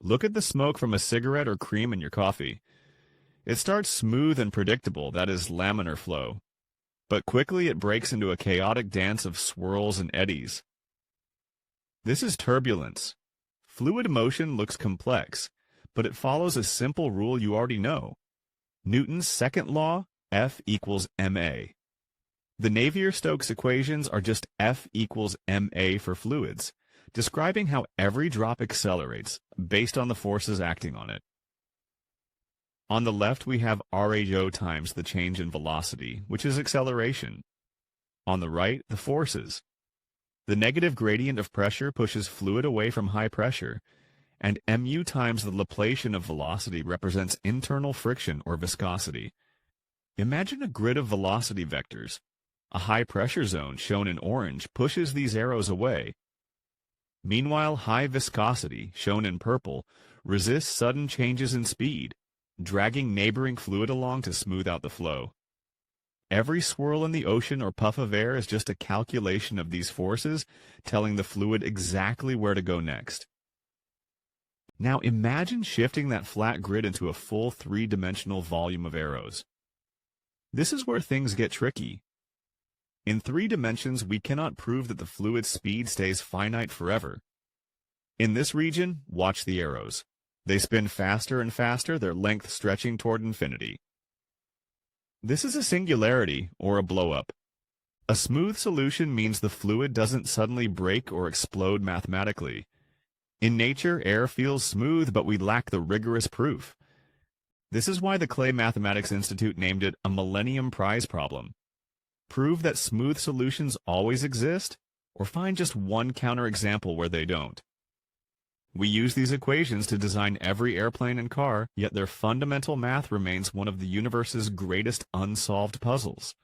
Look at the smoke from a cigarette or cream in your coffee. It starts smooth and predictable, that is laminar flow. But quickly it breaks into a chaotic dance of swirls and eddies. This is turbulence. Fluid motion looks complex, but it follows a simple rule you already know. Newton's second law, F equals ma. The Navier-Stokes equations are just F equals ma for fluids, describing how every drop accelerates based on the forces acting on it. On the left, we have rho times the change in velocity, which is acceleration. On the right, the forces. The negative gradient of pressure pushes fluid away from high pressure, and mu times the Laplacian of velocity represents internal friction or viscosity. Imagine a grid of velocity vectors. A high-pressure zone, shown in orange, pushes these arrows away. Meanwhile, high viscosity, shown in purple, resists sudden changes in speed, dragging neighboring fluid along to smooth out the flow. Every swirl in the ocean or puff of air is just a calculation of these forces, telling the fluid exactly where to go next. Now imagine shifting that flat grid into a full three-dimensional volume of arrows. This is where things get tricky. In 3 dimensions, we cannot prove that the fluid's speed stays finite forever. In this region, watch the arrows. They spin faster and faster, their length stretching toward infinity. This is a singularity, or a blow-up. A smooth solution means the fluid doesn't suddenly break or explode mathematically. In nature, air feels smooth, but we lack the rigorous proof. This is why the Clay Mathematics Institute named it a Millennium Prize problem. Prove that smooth solutions always exist, or find just one counterexample where they don't. We use these equations to design every airplane and car, yet their fundamental math remains one of the universe's greatest unsolved puzzles.